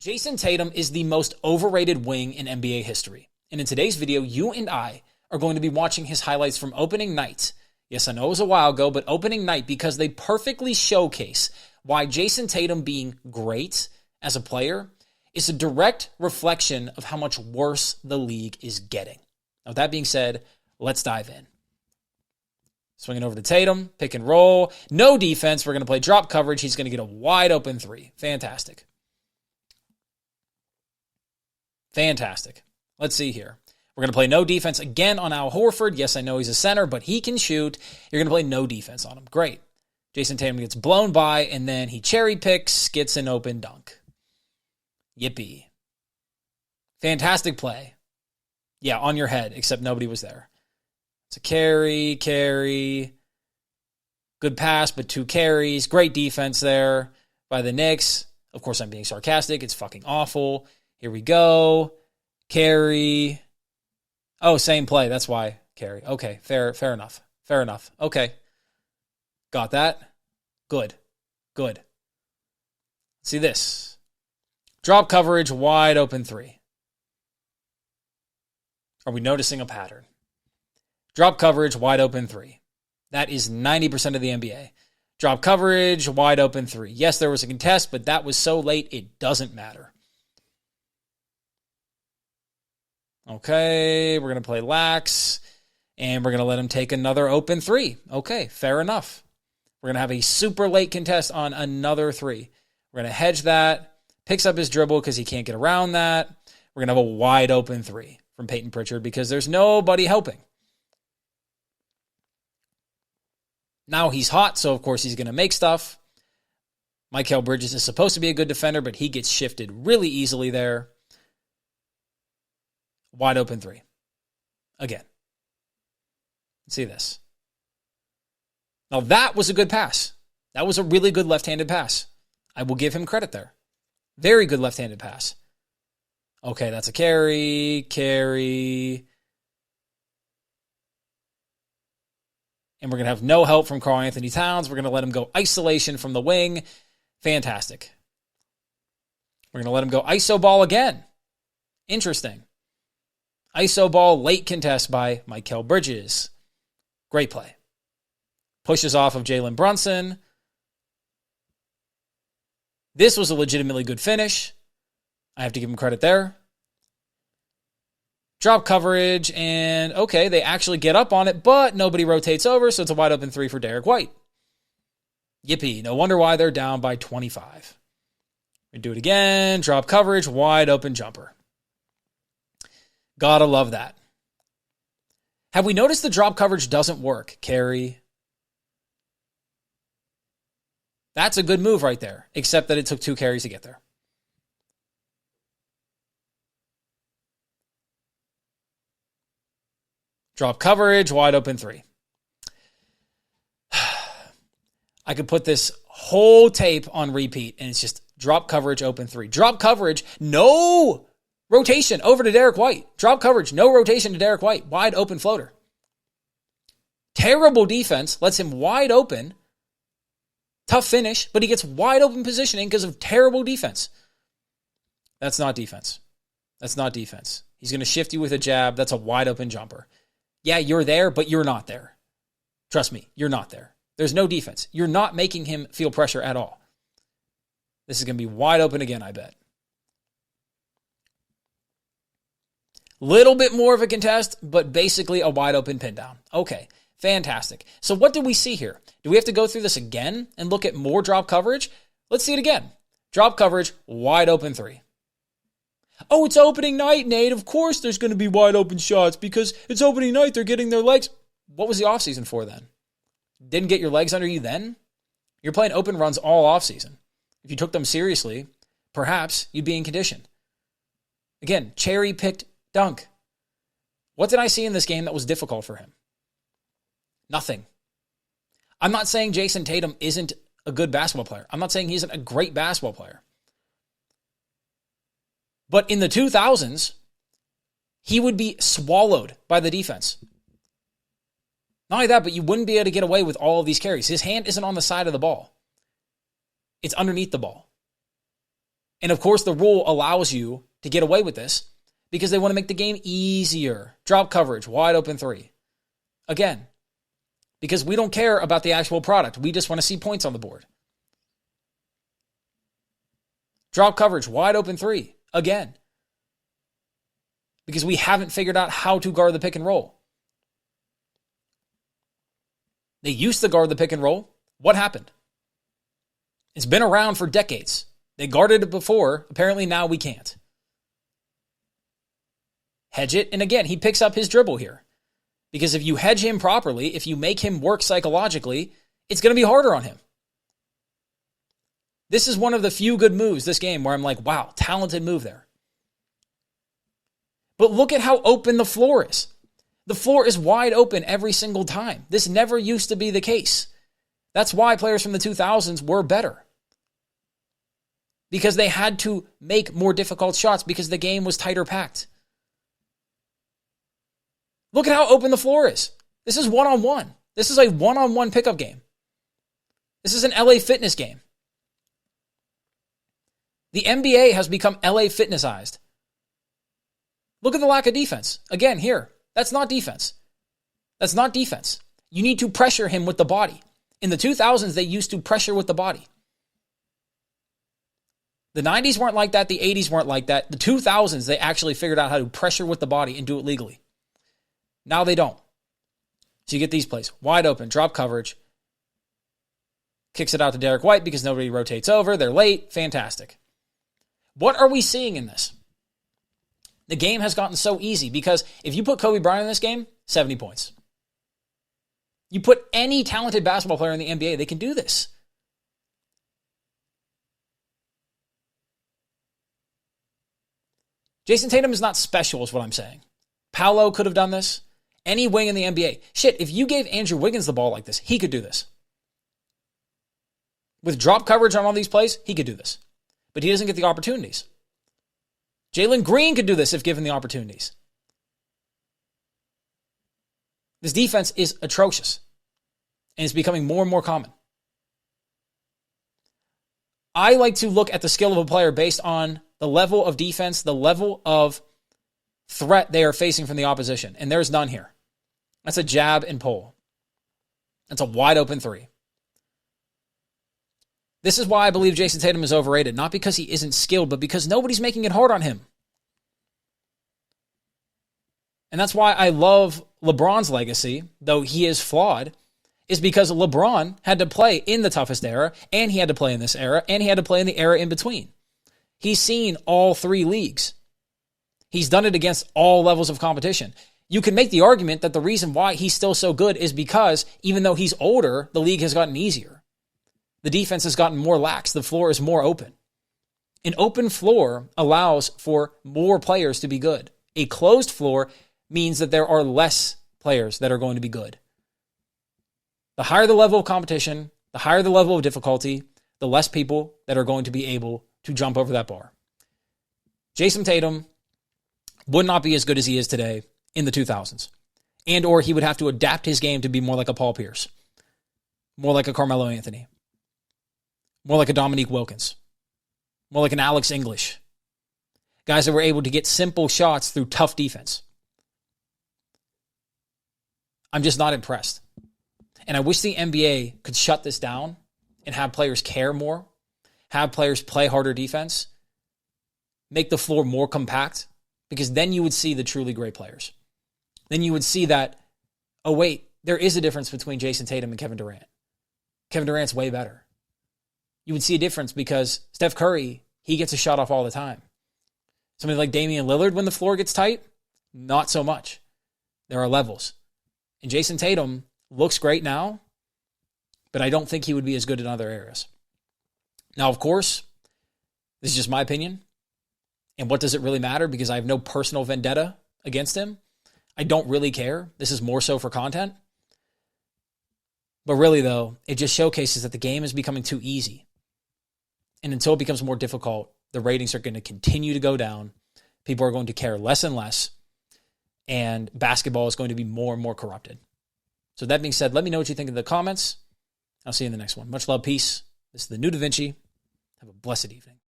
Jayson Tatum is the most overrated wing in NBA history. And in today's video, you and I are going to be watching his highlights from opening night. Yes, I know it was a while ago, but opening night, because they perfectly showcase why Jayson Tatum being great as a player is a direct reflection of how much worse the league is getting. Now, with that being said, let's dive in. Swinging over to Tatum, pick and roll. No defense. We're going to play drop coverage. He's going to get a wide open three. Fantastic. Fantastic. Let's see here. We're going to play no defense again on Al Horford. Yes, I know he's a center, but he can shoot. You're going to play no defense on him. Great. Jayson Tatum gets blown by, and then he cherry picks, gets an open dunk. Yippee. Fantastic play. Yeah, on your head, except nobody was there. It's a carry. Good pass, but 2 carries. Great defense there by the Knicks. Of course, I'm being sarcastic. It's fucking awful. Here we go. Carry. Oh, same play. That's why carry. Okay, fair enough. Fair enough. Okay. Got that. Good. See this. Drop coverage, wide open three. Are we noticing a pattern? Drop coverage, wide open three. That is 90% of the NBA. Drop coverage, wide open three. Yes, there was a contest, but that was so late, it doesn't matter. Okay, we're going to play lax, and we're going to let him take another open three. Okay, fair enough. We're going to have a super late contest on another three. We're going to hedge that. Picks up his dribble because he can't get around that. We're going to have a wide open three from Peyton Pritchard because there's nobody helping. Now he's hot, so of course he's going to make stuff. Mikal Bridges is supposed to be a good defender, but he gets shifted really easily there. Wide open three. Again. See this. Now that was a good pass. That was a really good left-handed pass. I will give him credit there. Very good left-handed pass. Okay, that's a carry. And we're going to have no help from Karl Anthony Towns. We're going to let him go isolation from the wing. Fantastic. We're going to let him go ISO ball again. Interesting. ISO ball, late contest by Mikal Bridges. Great play. Pushes off of Jalen Brunson. This was a legitimately good finish. I have to give him credit there. Drop coverage, and okay, they actually get up on it, but nobody rotates over, so it's a wide open three for Derek White. Yippee. No wonder why they're down by 25. We do it again. Drop coverage, wide open jumper. Gotta love that. Have we noticed the drop coverage doesn't work? Carry. That's a good move right there, except that it took 2 carries to get there. Drop coverage, wide open three. I could put this whole tape on repeat, and it's just drop coverage, open three. Drop coverage, no rotation over to Derek White. Drop coverage, no rotation to Derek White. Wide open floater. Terrible defense, lets him wide open. Tough finish, but he gets wide open positioning because of terrible defense. That's not defense. He's going to shift you with a jab. That's a wide open jumper. Yeah, you're there, but you're not there. Trust me, you're not there. There's no defense. You're not making him feel pressure at all. This is going to be wide open again, I bet. Little bit more of a contest, but basically a wide open pin down. Okay, fantastic. So what did we see here? Do we have to go through this again and look at more drop coverage? Let's see it again. Drop coverage, wide open three. Oh, it's opening night, Nate. Of course there's going to be wide open shots because it's opening night. They're getting their legs. What was the offseason for then? Didn't get your legs under you then? You're playing open runs all offseason. If you took them seriously, perhaps you'd be in condition. Again, cherry-picked dunk. What did I see in this game that was difficult for him? Nothing. I'm not saying Jayson Tatum isn't a good basketball player. I'm not saying he isn't a great basketball player. But in the 2000s, he would be swallowed by the defense. Not only that, but you wouldn't be able to get away with all of these carries. His hand isn't on the side of the ball. It's underneath the ball. And of course, the rule allows you to get away with this because they want to make the game easier. Drop coverage, wide open three. Again, because we don't care about the actual product. We just want to see points on the board. Drop coverage, wide open three. Again, because we haven't figured out how to guard the pick and roll. They used to guard the pick and roll. What happened? It's been around for decades. They guarded it before. Apparently now we can't. Hedge it. And again, he picks up his dribble here. Because if you hedge him properly, if you make him work psychologically, it's going to be harder on him. This is one of the few good moves this game where I'm like, wow, talented move there. But look at how open the floor is. The floor is wide open every single time. This never used to be the case. That's why players from the 2000s were better. Because they had to make more difficult shots because the game was tighter packed. Look at how open the floor is. This is one-on-one. This is a one-on-one pickup game. This is an LA Fitness game. The NBA has become LA Fitnessized. Look at the lack of defense. Again, here. That's not defense. That's not defense. You need to pressure him with the body. In the 2000s, they used to pressure with the body. The 90s weren't like that. The 80s weren't like that. The 2000s, they actually figured out how to pressure with the body and do it legally. Now they don't. So you get these plays. Wide open, drop coverage. Kicks it out to Derek White because nobody rotates over. They're late. Fantastic. What are we seeing in this? The game has gotten so easy because if you put Kobe Bryant in this game, 70 points. You put any talented basketball player in the NBA, they can do this. Jayson Tatum is not special is what I'm saying. Paolo could have done this. Any wing in the NBA. Shit, if you gave Andrew Wiggins the ball like this, he could do this. With drop coverage on all these plays, he could do this. But he doesn't get the opportunities. Jalen Green could do this if given the opportunities. This defense is atrocious. And it's becoming more and more common. I like to look at the skill of a player based on the level of defense, the level of threat they are facing from the opposition. And there's none here. That's a jab and pull. That's a wide open three. This is why I believe Jayson Tatum is overrated. Not because he isn't skilled, but because nobody's making it hard on him. And that's why I love LeBron's legacy, though he is flawed, is because LeBron had to play in the toughest era, and he had to play in this era, and he had to play in the era in between. He's seen all three leagues. He's done it against all levels of competition. You can make the argument that the reason why he's still so good is because even though he's older, the league has gotten easier. The defense has gotten more lax. The floor is more open. An open floor allows for more players to be good. A closed floor means that there are less players that are going to be good. The higher the level of competition, the higher the level of difficulty, the less people that are going to be able to jump over that bar. Jayson Tatum would not be as good as he is today in the 2000s. And or he would have to adapt his game to be more like a Paul Pierce, more like a Carmelo Anthony, more like a Dominique Wilkins, more like an Alex English. Guys that were able to get simple shots through tough defense. I'm just not impressed. And I wish the NBA could shut this down and have players care more, have players play harder defense, make the floor more compact, because then you would see the truly great players. Then you would see that, oh wait, there is a difference between Jayson Tatum and Kevin Durant. Kevin Durant's way better. You would see a difference because Steph Curry, he gets a shot off all the time. Somebody like Damian Lillard, when the floor gets tight, not so much. There are levels. And Jayson Tatum looks great now, but I don't think he would be as good in other areas. Now, of course, this is just my opinion. And what does it really matter? Because I have no personal vendetta against him. I don't really care. This is more so for content. But really, though, it just showcases that the game is becoming too easy. And until it becomes more difficult, the ratings are going to continue to go down. People are going to care less and less. And basketball is going to be more and more corrupted. So that being said, let me know what you think in the comments. I'll see you in the next one. Much love, peace. This is the New Da Vinci. Have a blessed evening.